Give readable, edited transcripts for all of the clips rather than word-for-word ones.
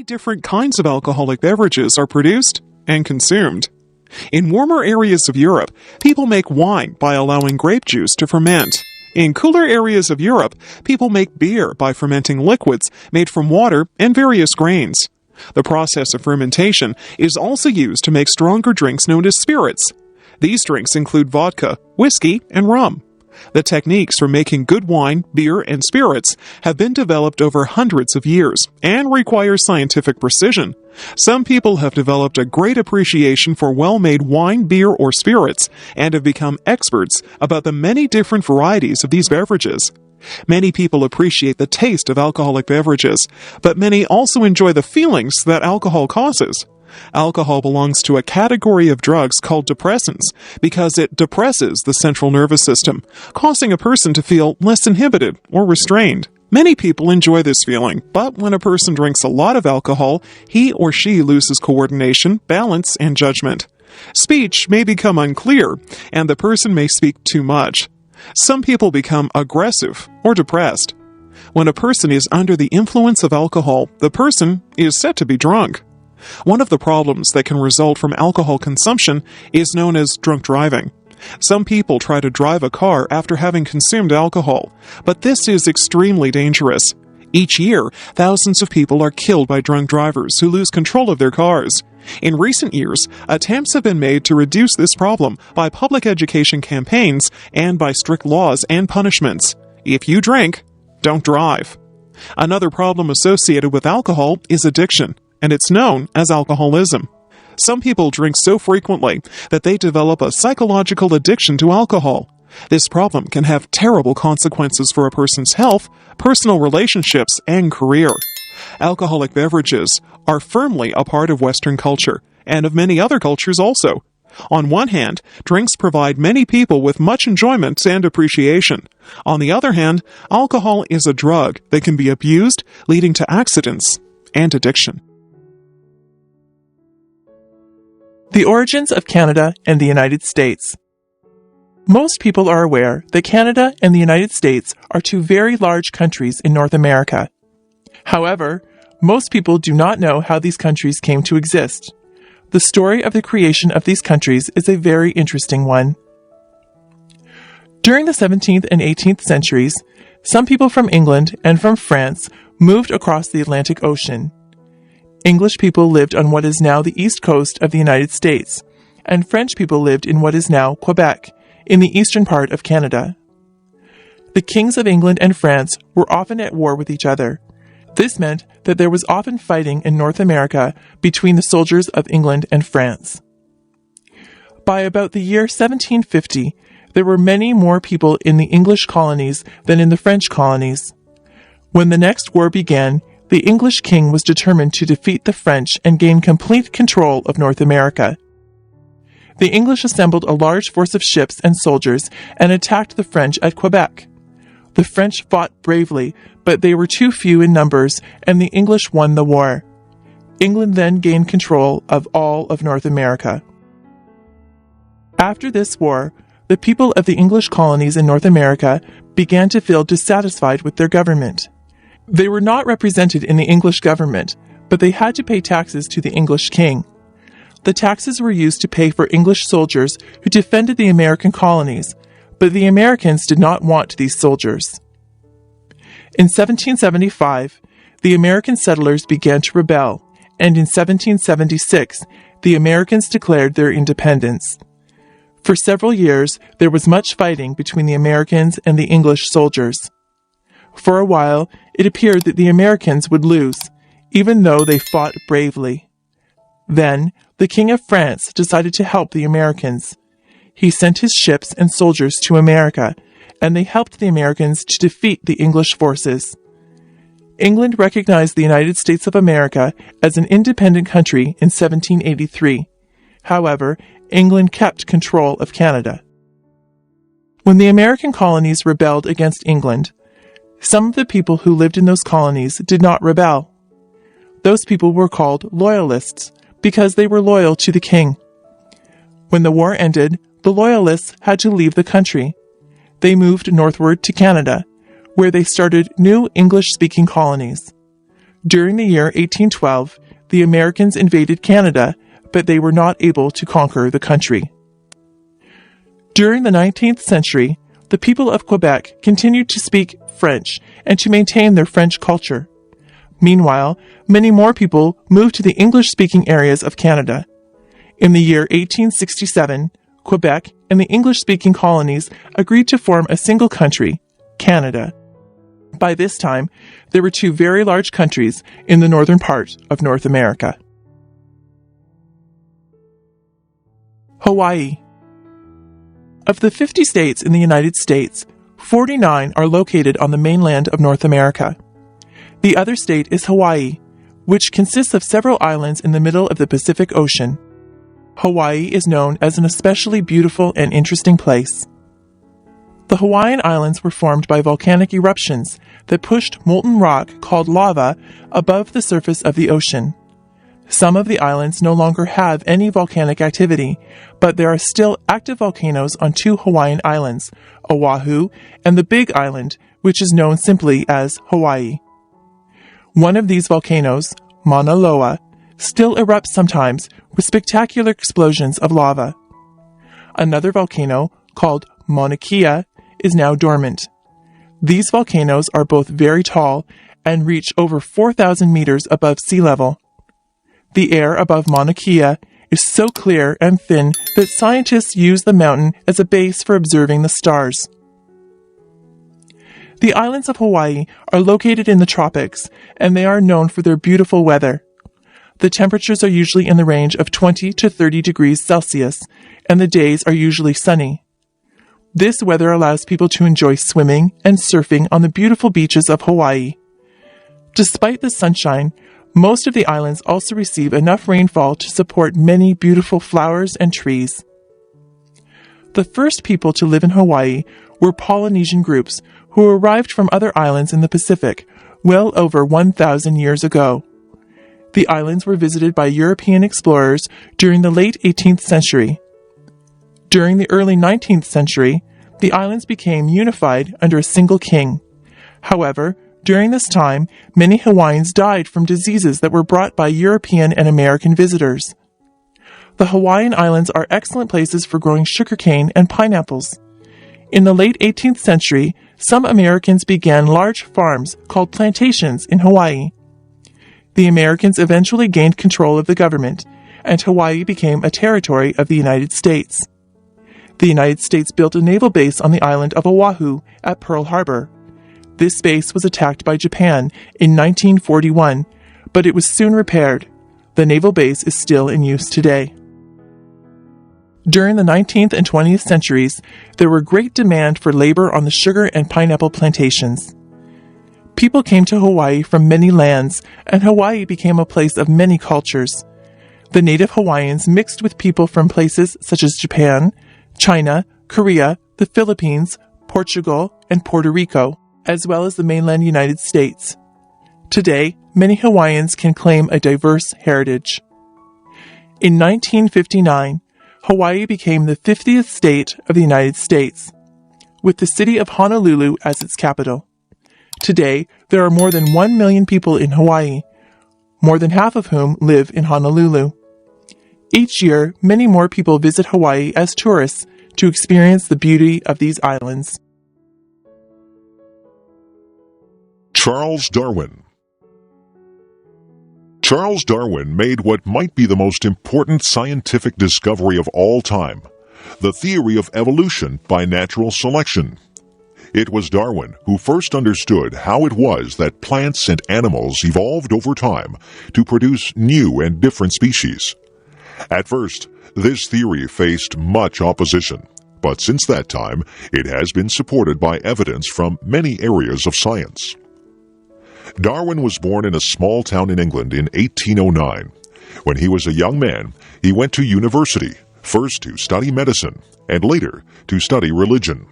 many different kinds of alcoholic beverages are produced and consumed. In warmer areas of Europe, people make wine by allowing grape juice to ferment. In cooler areas of Europe, people make beer by fermenting liquids made from water and various grains. The process of fermentation is also used to make stronger drinks known as spirits. These drinks include vodka, whiskey, and rum. The techniques for making good wine, beer, and spirits have been developed over hundreds of years and require scientific precision. Some people have developed a great appreciation for well-made wine, beer, or spirits and have become experts about the many different varieties of these beverages. Many people appreciate the taste of alcoholic beverages, but many also enjoy the feelings that alcohol causes. Alcohol belongs to a category of drugs called depressants because it depresses the central nervous system, causing a person to feel less inhibited or restrained. Many people enjoy this feeling, but when a person drinks a lot of alcohol, he or she loses coordination, balance, and judgment. Speech may become unclear, and the person may speak too much. Some people become aggressive or depressed. When a person is under the influence of alcohol, the person is said to be drunk. One of the problems that can result from alcohol consumption is known as drunk driving. Some people try to drive a car after having consumed alcohol, but this is extremely dangerous. Each year, thousands of people are killed by drunk drivers who lose control of their cars. In recent years, attempts have been made to reduce this problem by public education campaigns and by strict laws and punishments. If you drink, don't drive. Another problem associated with alcohol is addiction, and it's known as alcoholism. Some people drink so frequently that they develop a psychological addiction to alcohol. This problem can have terrible consequences for a person's health, personal relationships, and career. Alcoholic beverages are firmly a part of Western culture, and of many other cultures also. On one hand, drinks provide many people with much enjoyment and appreciation. On the other hand, alcohol is a drug that can be abused, leading to accidents and addiction. The origins of Canada and the United States. Most people are aware that Canada and the United States are two very large countries in North America. However, most people do not know how these countries came to exist. The story of the creation of these countries is a very interesting one. During the 17th and 18th centuries, some people from England and from France moved across the Atlantic Ocean. English people lived on what is now the east coast of the United States, and French people lived in what is now Quebec, in the eastern part of Canada. The kings of England and France were often at war with each other. This meant that there was often fighting in North America between the soldiers of England and France. By about the year 1750, there were many more people in the English colonies than in the French colonies. When the next war began, the English king was determined to defeat the French and gain complete control of North America. The English assembled a large force of ships and soldiers and attacked the French at Quebec. The French fought bravely, but they were too few in numbers, and the English won the war. England then gained control of all of North America. After this war, the people of the English colonies in North America began to feel dissatisfied with their government. They were not represented in the English government, but they had to pay taxes to the English king. The taxes were used to pay for English soldiers who defended the American colonies, but the Americans did not want these soldiers. In 1775, the American settlers began to rebel, and in 1776, the Americans declared their independence. For several years, there was much fighting between the Americans and the English soldiers. For a while, it appeared that the Americans would lose, even though they fought bravely. Then, the King of France decided to help the Americans. He sent his ships and soldiers to America, and they helped the Americans to defeat the English forces. England recognized the United States of America as an independent country in 1783. However, England kept control of Canada. When the American colonies rebelled against England, some of the people who lived in those colonies did not rebel. Those people were called Loyalists because they were loyal to the king. When the war ended, the Loyalists had to leave the country. They moved northward to Canada, where they started new English-speaking colonies. During the year 1812, the Americans invaded Canada, but they were not able to conquer the country. During the 19th century, the people of Quebec continued to speak French and to maintain their French culture. Meanwhile, many more people moved to the English-speaking areas of Canada. In the year 1867, Quebec and the English-speaking colonies agreed to form a single country, Canada. By this time, there were two very large countries in the northern part of North America. Hawaii. Of the 50 states in the United States, 49 are located on the mainland of North America. The other state is Hawaii, which consists of several islands in the middle of the Pacific Ocean. Hawaii is known as an especially beautiful and interesting place. The Hawaiian Islands were formed by volcanic eruptions that pushed molten rock called lava above the surface of the ocean. Some of the islands no longer have any volcanic activity, but there are still active volcanoes on two Hawaiian islands, Oahu and the Big Island, which is known simply as Hawaii. One of these volcanoes, Mauna Loa, still erupts sometimes with spectacular explosions of lava. Another volcano, called Mauna Kea, is now dormant. These volcanoes are both very tall and reach over 4,000 meters above sea level. The air above Mauna Kea is so clear and thin that scientists use the mountain as a base for observing the stars. The islands of Hawaii are located in the tropics, and they are known for their beautiful weather. The temperatures are usually in the range of 20 to 30 degrees Celsius, and the days are usually sunny. This weather allows people to enjoy swimming and surfing on the beautiful beaches of Hawaii. Despite the sunshine, most of the islands also receive enough rainfall to support many beautiful flowers and trees. The first people to live in Hawaii were Polynesian groups who arrived from other islands in the Pacific well over 1,000 years ago. The islands were visited by European explorers during the late 18th century. During the early 19th century, the islands became unified under a single king. However, during this time, many Hawaiians died from diseases that were brought by European and American visitors. The Hawaiian Islands are excellent places for growing sugarcane and pineapples. In the late 18th century, some Americans began large farms called plantations in Hawaii. The Americans eventually gained control of the government, and Hawaii became a territory of the United States. The United States built a naval base on the island of Oahu at Pearl Harbor. This base was attacked by Japan in 1941, but it was soon repaired. The naval base is still in use today. During the 19th and 20th centuries, there were great demand for labor on the sugar and pineapple plantations. People came to Hawaii from many lands, and Hawaii became a place of many cultures. The native Hawaiians mixed with people from places such as Japan, China, Korea, the Philippines, Portugal, and Puerto Rico, as well as the mainland United States. Today, many Hawaiians can claim a diverse heritage. In 1959, Hawaii became the 50th state of the United States, with the city of Honolulu as its capital. Today, there are more than 1 million people in Hawaii, more than half of whom live in Honolulu. Each year, many more people visit Hawaii as tourists to experience the beauty of these islands. Charles Darwin. Charles Darwin made what might be the most important scientific discovery of all time, the theory of evolution by natural selection. It was Darwin who first understood how it was that plants and animals evolved over time to produce new and different species. At first, this theory faced much opposition, but since that time, it has been supported by evidence from many areas of science. Darwin was born in a small town in England in 1809. When he was a young man, he went to university, first to study medicine, and later to study religion.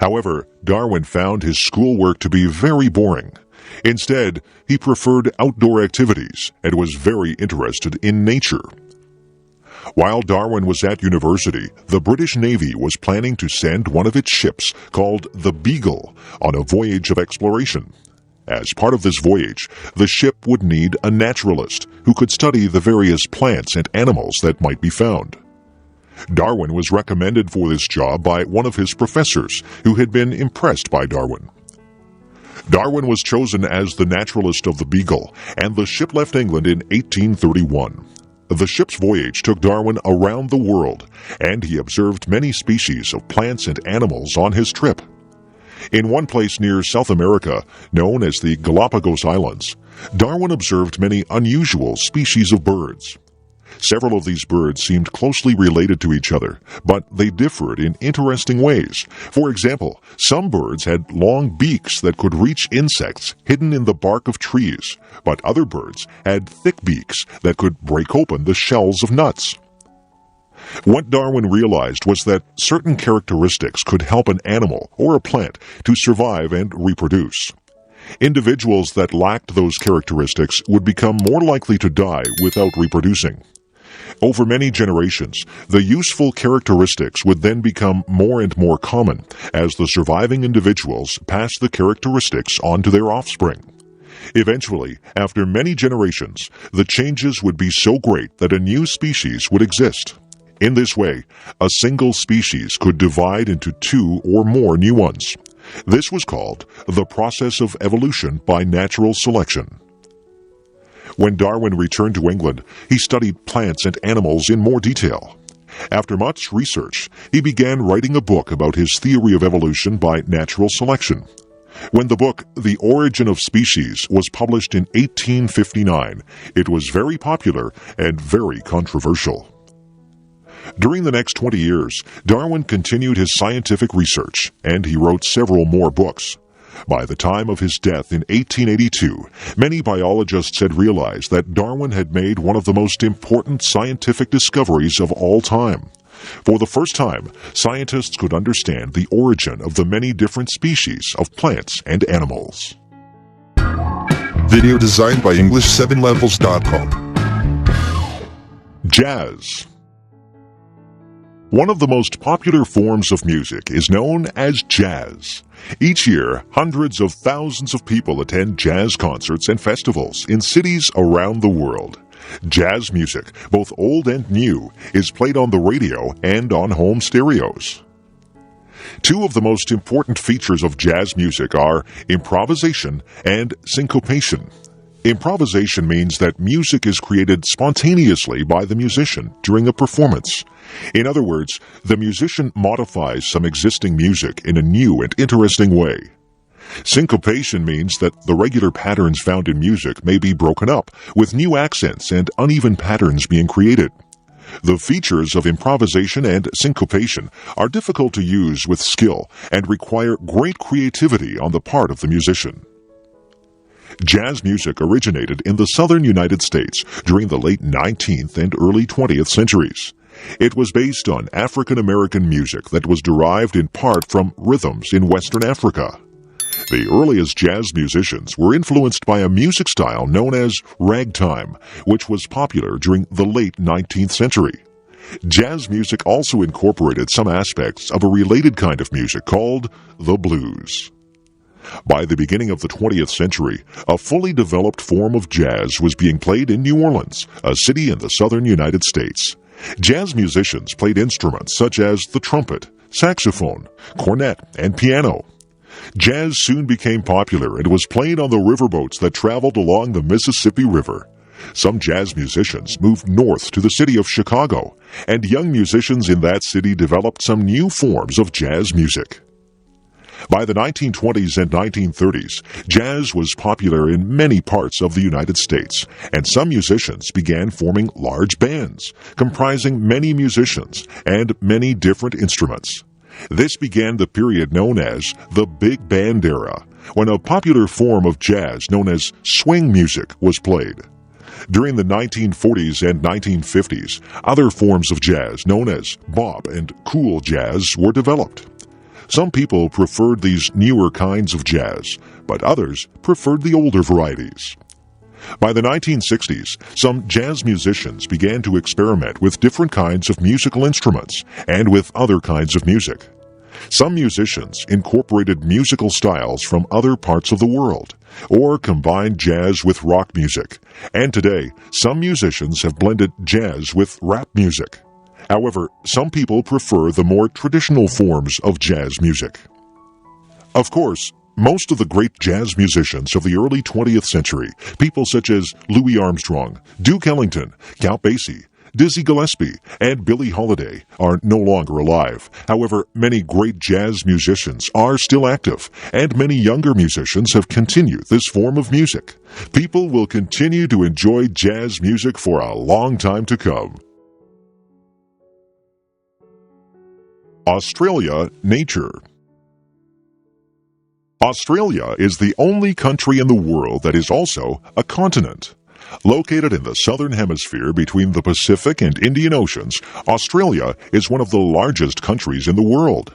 However, Darwin found his schoolwork to be very boring. Instead, he preferred outdoor activities and was very interested in nature. While Darwin was at university, the British Navy was planning to send one of its ships, called the Beagle, on a voyage of exploration. As part of this voyage, the ship would need a naturalist who could study the various plants and animals that might be found. Darwin was recommended for this job by one of his professors who had been impressed by Darwin. Darwin was chosen as the naturalist of the Beagle, and the ship left England in 1831. The ship's voyage took Darwin around the world, and he observed many species of plants and animals on his trip. In one place near South America, known as the Galapagos Islands, Darwin observed many unusual species of birds. Several of these birds seemed closely related to each other, but they differed in interesting ways. For example, some birds had long beaks that could reach insects hidden in the bark of trees, but other birds had thick beaks that could break open the shells of nuts. What Darwin realized was that certain characteristics could help an animal or a plant to survive and reproduce. Individuals that lacked those characteristics would become more likely to die without reproducing. Over many generations, the useful characteristics would then become more and more common as the surviving individuals passed the characteristics on to their offspring. Eventually, after many generations, the changes would be so great that a new species would exist. In this way, a single species could divide into two or more new ones. This was called the process of evolution by natural selection. When Darwin returned to England, he studied plants and animals in more detail. After much research, he began writing a book about his theory of evolution by natural selection. When the book The Origin of Species was published in 1859, it was very popular and very controversial. During the next 20 years, Darwin continued his scientific research, and he wrote several more books. By the time of his death in 1882, many biologists had realized that Darwin had made one of the most important scientific discoveries of all time. For the first time, scientists could understand the origin of the many different species of plants and animals. Video designed by English7levels.com. Jazz. One of the most popular forms of music is known as jazz. Each year, hundreds of thousands of people attend jazz concerts and festivals in cities around the world. Jazz music, both old and new, is played on the radio and on home stereos. Two of the most important features of jazz music are improvisation and syncopation. Improvisation means that music is created spontaneously by the musician during a performance. In other words, the musician modifies some existing music in a new and interesting way. Syncopation means that the regular patterns found in music may be broken up, with new accents and uneven patterns being created. The features of improvisation and syncopation are difficult to use with skill and require great creativity on the part of the musician. Jazz music originated in the southern United States during the late 19th and early 20th centuries. It was based on African American music that was derived in part from rhythms in Western Africa. The earliest jazz musicians were influenced by a music style known as ragtime, which was popular during the late 19th century. Jazz music also incorporated some aspects of a related kind of music called the blues. By the beginning of the 20th century, a fully developed form of jazz was being played in New Orleans, a city in the southern United States. Jazz musicians played instruments such as the trumpet, saxophone, cornet, and piano. Jazz soon became popular and was played on the riverboats that traveled along the Mississippi River. Some jazz musicians moved north to the city of Chicago, and young musicians in that city developed some new forms of jazz music. By the 1920s and 1930s, jazz was popular in many parts of the United States, and some musicians began forming large bands, comprising many musicians and many different instruments. This began the period known as the Big Band era, when a popular form of jazz known as swing music was played. During the 1940s and 1950s, other forms of jazz known as bop and cool jazz were developed. Some people preferred these newer kinds of jazz, but others preferred the older varieties. By the 1960s, some jazz musicians began to experiment with different kinds of musical instruments and with other kinds of music. Some musicians incorporated musical styles from other parts of the world, or combined jazz with rock music, and today some musicians have blended jazz with rap music. However, some people prefer the more traditional forms of jazz music. Of course, most of the great jazz musicians of the early 20th century, people such as Louis Armstrong, Duke Ellington, Count Basie, Dizzy Gillespie, and Billie Holiday, are no longer alive. However, many great jazz musicians are still active, and many younger musicians have continued this form of music. People will continue to enjoy jazz music for a long time to come. Australia, nature. Australia is the only country in the world that is also a continent. Located in the southern hemisphere between the Pacific and Indian Oceans, Australia is one of the largest countries in the world.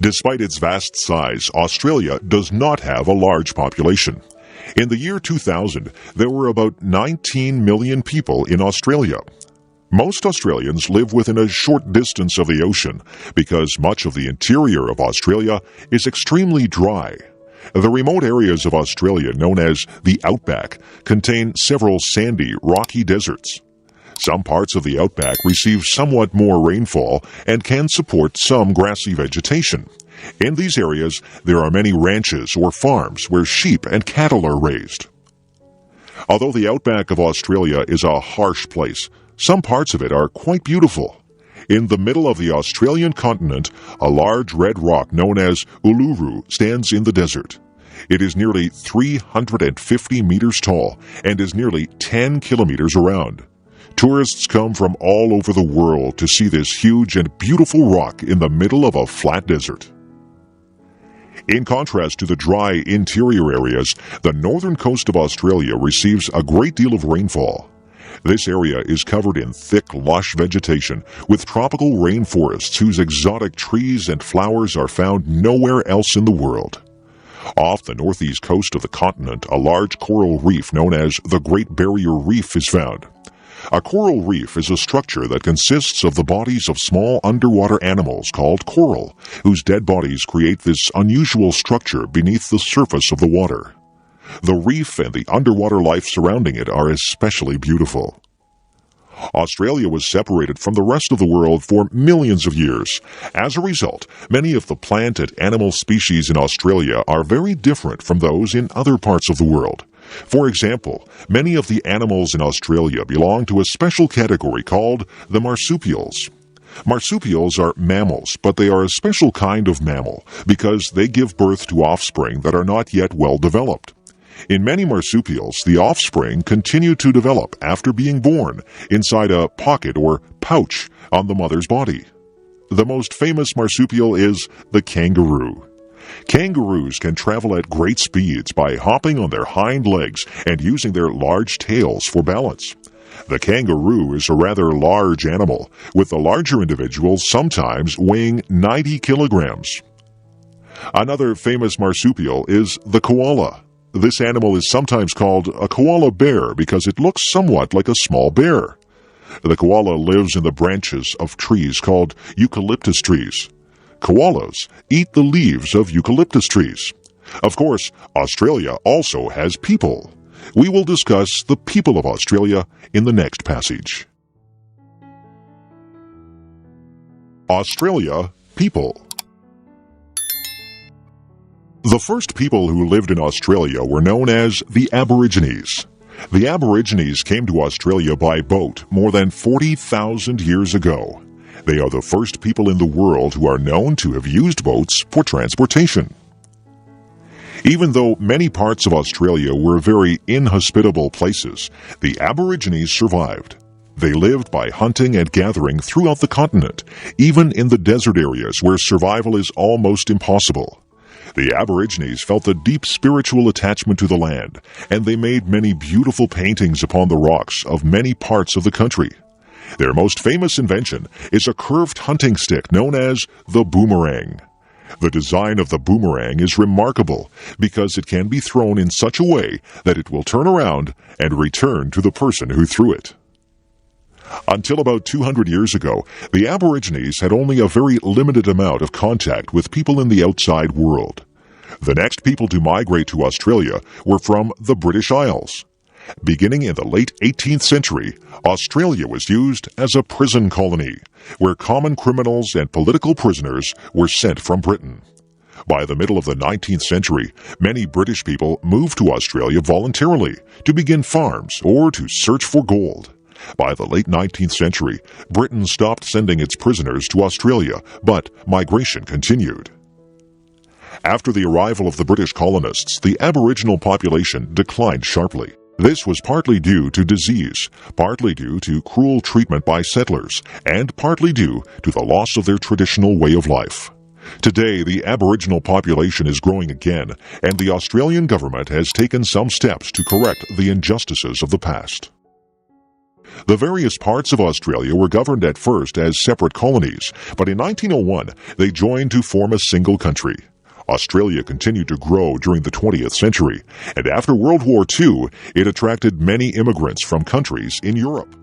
Despite its vast size, Australia does not have a large population. In the year 2000, there were about 19 million people in Australia. Most Australians live within a short distance of the ocean because much of the interior of Australia is extremely dry. The remote areas of Australia, known as the Outback, contain several sandy, rocky deserts. Some parts of the Outback receive somewhat more rainfall and can support some grassy vegetation. In these areas, there are many ranches or farms where sheep and cattle are raised. Although the Outback of Australia is a harsh place, some parts of it are quite beautiful. In the middle of the Australian continent, a large red rock known as Uluru stands in the desert. It is nearly 350 meters tall and is nearly 10 kilometers around. Tourists come from all over the world to see this huge and beautiful rock in the middle of a flat desert. In contrast to the dry interior areas, the northern coast of Australia receives a great deal of rainfall. This area is covered in thick, lush vegetation with tropical rainforests whose exotic trees and flowers are found nowhere else in the world. Off the northeast coast of the continent, a large coral reef known as the Great Barrier Reef is found. A coral reef is a structure that consists of the bodies of small underwater animals called coral, whose dead bodies create this unusual structure beneath the surface of the water. The reef and the underwater life surrounding it are especially beautiful. Australia was separated from the rest of the world for millions of years. As a result, many of the plant and animal species in Australia are very different from those in other parts of the world. For example, many of the animals in Australia belong to a special category called the marsupials. Marsupials are mammals, but they are a special kind of mammal because they give birth to offspring that are not yet well developed. In many marsupials, the offspring continue to develop after being born inside a pocket or pouch on the mother's body. The most famous marsupial is the kangaroo. Kangaroos can travel at great speeds by hopping on their hind legs and using their large tails for balance. The kangaroo is a rather large animal, with the larger individuals sometimes weighing 90 kilograms. Another famous marsupial is the koala. This animal is sometimes called a koala bear because it looks somewhat like a small bear. The koala lives in the branches of trees called eucalyptus trees. Koalas eat the leaves of eucalyptus trees. Of course, Australia also has people. We will discuss the people of Australia in the next passage. Australia, people. The first people who lived in Australia were known as the Aborigines. The Aborigines came to Australia by boat more than 40,000 years ago. They are the first people in the world who are known to have used boats for transportation. Even though many parts of Australia were very inhospitable places, the Aborigines survived. They lived by hunting and gathering throughout the continent, even in the desert areas where survival is almost impossible. The Aborigines felt a deep spiritual attachment to the land, and they made many beautiful paintings upon the rocks of many parts of the country. Their most famous invention is a curved hunting stick known as the boomerang. The design of the boomerang is remarkable because it can be thrown in such a way that it will turn around and return to the person who threw it. Until about 200 years ago, the Aborigines had only a very limited amount of contact with people in the outside world. The next people to migrate to Australia were from the British Isles. Beginning in the late 18th century, Australia was used as a prison colony, where common criminals and political prisoners were sent from Britain. By the middle of the 19th century, many British people moved to Australia voluntarily to begin farms or to search for gold. By the late 19th century, Britain stopped sending its prisoners to Australia, but migration continued. After the arrival of the British colonists, the Aboriginal population declined sharply. This was partly due to disease, partly due to cruel treatment by settlers, and partly due to the loss of their traditional way of life. Today, the Aboriginal population is growing again, and the Australian government has taken some steps to correct the injustices of the past. The various parts of Australia were governed at first as separate colonies, but in 1901 they joined to form a single country. Australia continued to grow during the 20th century, and after World War II, it attracted many immigrants from countries in Europe.